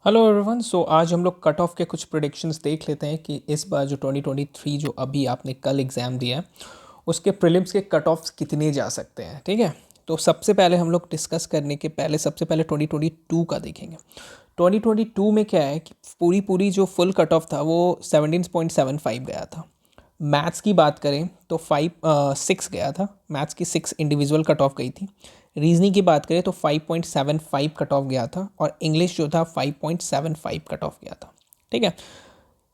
Hello everyone. सो आज हम लोग कट ऑफ के कुछ प्रिडिक्शंस देख लेते हैं कि इस बार जो 2023 जो अभी आपने कल एग्ज़ाम दिया है उसके प्रीलिम्स के कट ऑफ्स कितने जा सकते हैं। ठीक है, तो सबसे पहले हम लोग डिस्कस करने के पहले सबसे पहले 2022 का देखेंगे। 2022 में क्या है कि पूरी पूरी जो फुल कट ऑफ था वो 17.75 गया था। मैथ्स की बात करें तो 6 गया था, मैथ्स की 6 इंडिविजुअल कट ऑफ गई थी। रीजनिंग की बात करें तो 5.75 कट ऑफ गया था और इंग्लिश जो था 5.75 कट ऑफ गया था। ठीक है,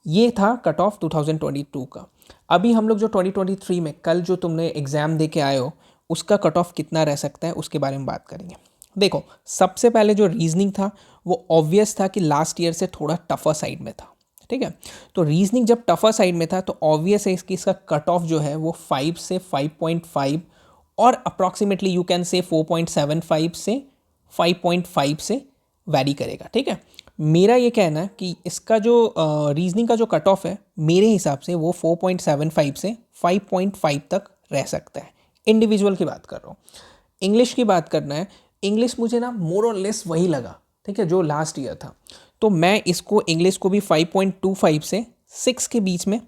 ये था कट ऑफ 2022 का। अभी हम लोग जो 2023 में कल जो तुमने एग्ज़ाम दे के आए हो उसका कट ऑफ कितना रह सकता है उसके बारे में बात करेंगे। देखो, सबसे पहले जो रीजनिंग था वो ऑब्वियस था कि लास्ट ईयर से थोड़ा टफर साइड में था। ठीक है, तो रीजनिंग जब टफर साइड में था तो ऑब्वियस है इसका कट ऑफ जो है वो 5 से 5.5 और अप्रॉक्सीमेटली यू कैन से 4.75 से 5.5 से वैरी करेगा। ठीक है, मेरा ये कहना है कि इसका जो रीजनिंग का जो कट ऑफ है मेरे हिसाब से वो 4.75 से 5.5 तक रह सकता है। इंडिविजुअल की बात कर रहा हूँ। इंग्लिश की बात करना है, इंग्लिश मुझे ना मोर और लेस वही लगा, ठीक है, जो लास्ट ईयर था। तो मैं इसको इंग्लिश को भी 5.25 से 6 के बीच में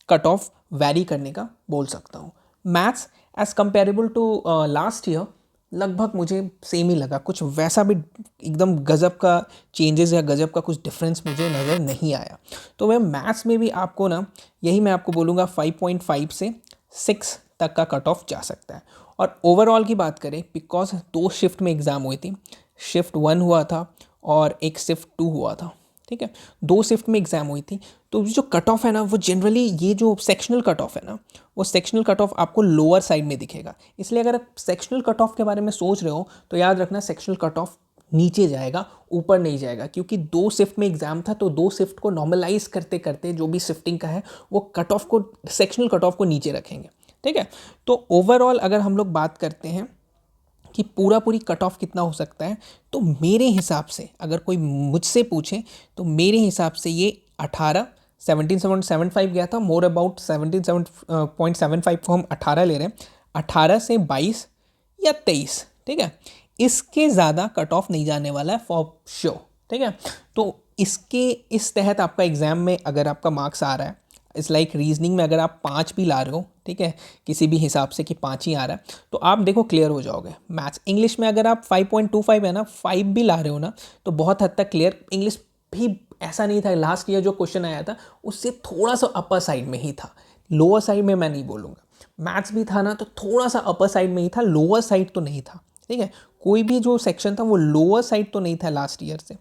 कट ऑफ वैरी करने का बोल सकता हूँ। Maths as comparable to last year लगभग मुझे सेम ही लगा, कुछ वैसा भी एकदम गज़ब का चेंजेस या गज़ब का कुछ डिफरेंस मुझे नज़र नहीं आया। तो मैं मैथ्स में भी आपको ना यही मैं आपको बोलूँगा 5.5 से 6 तक का कट ऑफ जा सकता है। और ओवरऑल की बात करें, बिकॉज 2 शिफ्ट में एग्ज़ाम हुई थी, शिफ्ट 1 हुआ था और एक शिफ्ट 2 हुआ था। ठीक है, 2 शिफ्ट में एग्ज़ाम हुई थी। तो जो कट ऑफ है ना वो जनरली ये जो सेक्शनल कट ऑफ है ना वो सेक्शनल कट ऑफ आपको लोअर साइड में दिखेगा। इसलिए अगर आप सेक्शनल कट ऑफ के बारे में सोच रहे हो तो याद रखना सेक्शनल कट ऑफ नीचे जाएगा, ऊपर नहीं जाएगा, क्योंकि 2 शिफ्ट में एग्ज़ाम था। तो 2 शिफ्ट को नॉर्मलाइज करते करते जो भी शिफ्टिंग का है वो कट ऑफ को, सेक्शनल कट ऑफ को नीचे रखेंगे। ठीक है, तो ओवरऑल अगर हम लोग बात करते हैं कि पूरा पूरी कट ऑफ कितना हो सकता है, तो मेरे हिसाब से अगर कोई मुझसे पूछे तो मेरे हिसाब से ये 17.75 गया था, मोर अबाउट 17.75 को हम 18 ले रहे हैं, 18 से 22 या 23। ठीक है, इसके ज़्यादा कट ऑफ नहीं जाने वाला है फॉर श्योर। ठीक है, तो इसके इस तहत आपका एग्ज़ाम में अगर आपका मार्क्स आ रहा है, इस लाइक रीजनिंग में अगर आप 5 भी ला रहे हो, ठीक है, किसी भी हिसाब से कि 5 ही आ रहा है, तो आप देखो क्लियर हो जाओगे। मैथ्स इंग्लिश में अगर आप 5.25 है ना, 5 भी ला रहे हो ना, तो बहुत हद तक क्लियर। इंग्लिश भी ऐसा नहीं था, लास्ट ईयर जो क्वेश्चन आया था उससे थोड़ा सा अपर साइड में ही था, लोअर साइड में मैं नहीं बोलूँगा। मैथ्स भी था ना तो थोड़ा सा अपर साइड में ही था, लोअर साइड तो नहीं था। ठीक है, कोई भी जो सेक्शन था वो लोअर साइड तो नहीं था लास्ट ईयर से।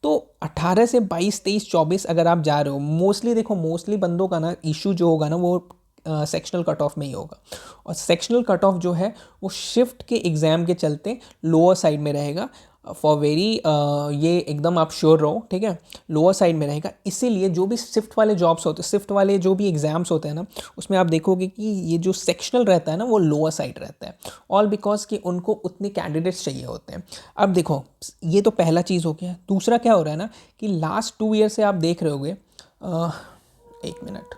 तो 18 से 22, 23, 24 अगर आप जा रहे हो, मोस्टली देखो, मोस्टली बंदों का ना इशू जो होगा ना वो सेक्शनल कट ऑफ में ही होगा। और सेक्शनल कट ऑफ जो है वो शिफ्ट के एग्ज़ाम के चलते लोअर साइड में रहेगा फॉर वेरी, ये एकदम आप श्योर रहो। ठीक है, लोअर साइड में रहेगा। इसीलिए जो भी शिफ्ट वाले जॉब्स होते हैं, शिफ्ट वाले जो भी एग्ज़ाम्स होते हैं ना, उसमें आप देखोगे कि ये जो सेक्शनल रहता है ना वो लोअर साइड रहता है, ऑल बिकॉज कि उनको उतने कैंडिडेट्स चाहिए होते हैं। अब देखो, ये तो पहला चीज़ हो गया। दूसरा क्या हो रहा है ना कि लास्ट 2 ईयर से आप देख रहे होगे, एक मिनट,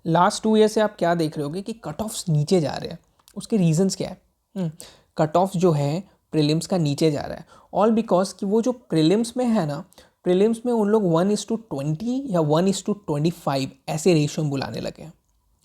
लास्ट 2 ईयर से आप क्या देख रहे होगे कि कट ऑफ्स नीचे जा रहे हैं। उसके रीजंस क्या है? कट ऑफ जो है प्रीलिम्स का नीचे जा रहा है, ऑल बिकॉज कि वो जो प्रीलिम्स में है ना, प्रीलिम्स में उन लोग 1:20 या 1:25 ऐसे रेशियो में बुलाने लगे हैं।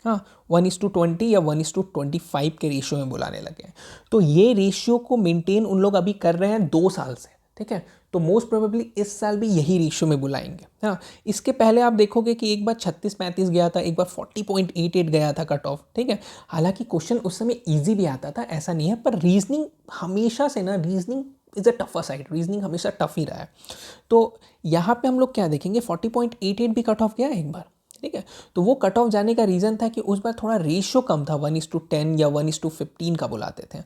हाँ, 1:20 या 1:25 के रेशियो में बुलाने लगे हैं। तो ये रेशियो को मेंटेन उन लोग अभी कर रहे हैं 2 साल से। ठीक है, तो मोस्ट प्रोबेबली इस साल भी यही रेशियो में बुलाएंगे। हाँ, इसके पहले आप देखोगे कि एक बार 36-35 गया था, एक बार 40.88 गया था कट ऑफ। ठीक है, हालांकि क्वेश्चन उस समय ईजी भी आता था, ऐसा नहीं है, पर रीजनिंग हमेशा से ना, reasoning is a tougher side, reasoning हमेशा टफ ही रहा है। तो यहाँ पे हम लोग क्या देखेंगे, 40.88 भी कट ऑफ गया एक बार। ठीक है, तो वो कट ऑफ जाने का रीज़न था कि उस बार थोड़ा रेशियो कम था, 1:10 या 1:15 का बुलाते थे।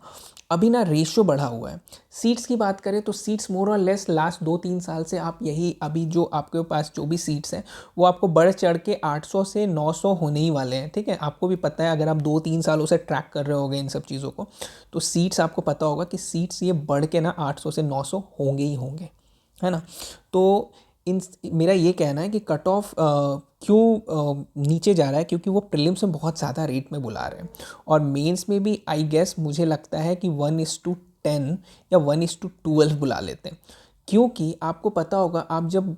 अभी ना रेशियो बढ़ा हुआ है। सीट्स की बात करें तो सीट्स मोर और लेस लास्ट 2-3 साल से आप यही, अभी जो आपके पास जो भी सीट्स हैं वो आपको बढ़ चढ़ के 800 से 900 होने ही वाले हैं। ठीक है, आपको भी पता है, अगर आप 2-3 सालों से ट्रैक कर रहे होगे इन सब चीज़ों को, तो सीट्स आपको पता होगा कि सीट्स ये बढ़ के ना 800 से 900 होंगे ही होंगे, है ना। तो इन मेरा ये कहना है कि कट ऑफ क्यों नीचे जा रहा है, क्योंकि वो प्रीलिम्स में बहुत ज़्यादा रेट में बुला रहे हैं और मेंस में भी आई गेस मुझे लगता है कि 1:10 या 1:12 बुला लेते हैं। क्योंकि आपको पता होगा, आप जब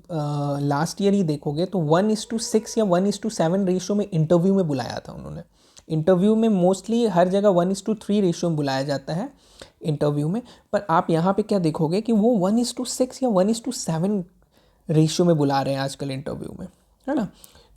लास्ट ईयर ही देखोगे तो 1:6 या 1:7 रेशियो में इंटरव्यू में बुलाया था उन्होंने। इंटरव्यू में मोस्टली हर जगह 1:3 रेशियो में बुलाया जाता है इंटरव्यू में, पर आप यहाँ पे क्या देखोगे कि वो 1:6 या 1:7 रेशियो में बुला रहे हैं आजकल इंटरव्यू में, है ना।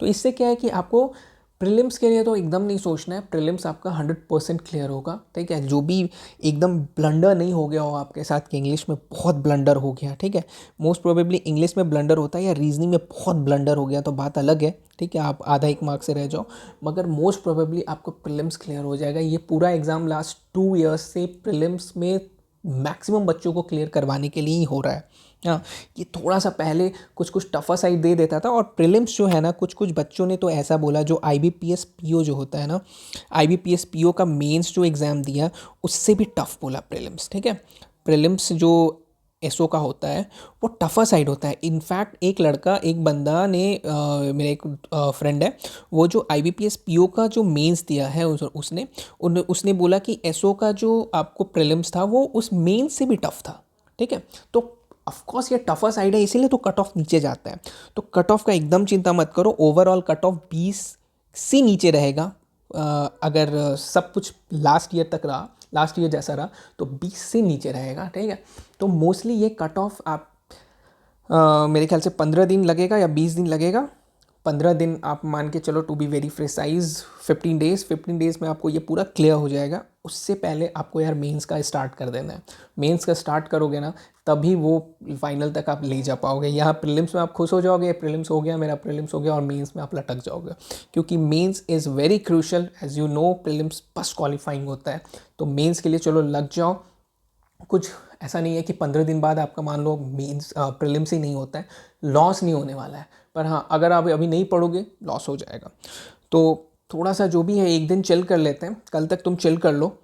तो इससे क्या है कि आपको प्रीलिम्स के लिए तो एकदम नहीं सोचना है, प्रीलिम्स आपका 100% क्लियर होगा, ठीक है। जो भी एकदम ब्लंडर नहीं हो गया हो आपके साथ कि इंग्लिश में बहुत ब्लंडर हो गया, ठीक है। मोस्ट प्रोबेबली इंग्लिश में ब्लंडर होता है या रीजनिंग में बहुत ब्लंडर हो गया तो बात अलग है, ठीक है, आप आधा एक मार्क से रह जाओ, मगर मोस्ट प्रोबेबली आपको प्रीलिम्स क्लियर हो जाएगा। ये पूरा एग्ज़ाम लास्ट 2 ईयर्स से प्रीलिम्स में मैक्सिमम बच्चों को क्लियर करवाने के लिए ही हो रहा है। हाँ, ये थोड़ा सा पहले कुछ कुछ टफा साइड दे देता था, और प्रीलिम्स जो है ना, कुछ कुछ बच्चों ने तो ऐसा बोला, जो IBPS PO जो होता है ना, IBPS PO का मेंस जो एग्ज़ाम दिया उससे भी टफ बोला प्रीलिम्स, ठीक है। प्रीलिम्स जो एसओ का होता है वो टफा साइड होता है। इनफैक्ट एक बंदा ने मेरा एक फ्रेंड है, वो जो IBPS PO का जो मेंस दिया है उसने बोला कि एसओ का जो आपको प्रीलिम्स था वो उस मेंस से भी टफ था, ठीक है। तो ऑफकोर्स ये टफर साइड है, इसीलिए तो कट ऑफ नीचे जाता है। तो कट ऑफ का एकदम चिंता मत करो, ओवरऑल कट ऑफ 20 से नीचे रहेगा। अगर सब कुछ लास्ट ईयर तक रहा, लास्ट ईयर जैसा रहा, तो 20 से नीचे रहेगा, ठीक है। तो मोस्टली ये कट ऑफ आप मेरे ख्याल से 15 दिन लगेगा या 20 दिन लगेगा। 15 दिन आप मान के चलो, to be very precise 15 days में आपको ये पूरा क्लियर हो जाएगा। उससे पहले आपको यार मेंस का स्टार्ट कर देना है। मेंस का स्टार्ट करोगे ना, तभी वो फाइनल तक आप ले जा पाओगे। यहाँ प्रीलिम्स में आप खुश हो जाओगे, प्रीलिम्स हो गया, मेरा प्रीलिम्स हो गया, और मेंस में आप लटक जाओगे, क्योंकि mains is very crucial. As you know, prelims बस क्वालिफाइंग होता है, तो मेंस के लिए चलो लग जाओ। कुछ ऐसा नहीं है कि 15 दिन बाद आपका मान लो मेंस प्रीलिम्स ही नहीं होता है, लॉस नहीं होने वाला है। पर हाँ, अगर आप अभी नहीं पढ़ोगे लॉस हो जाएगा। तो थोड़ा सा जो भी है, एक दिन चिल कर लेते हैं, कल तक तुम चिल कर लो,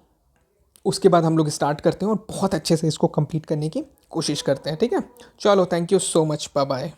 उसके बाद हम लोग स्टार्ट करते हैं और बहुत अच्छे से इसको कंप्लीट करने की कोशिश करते हैं, ठीक है। चलो, thank you so much, bye bye.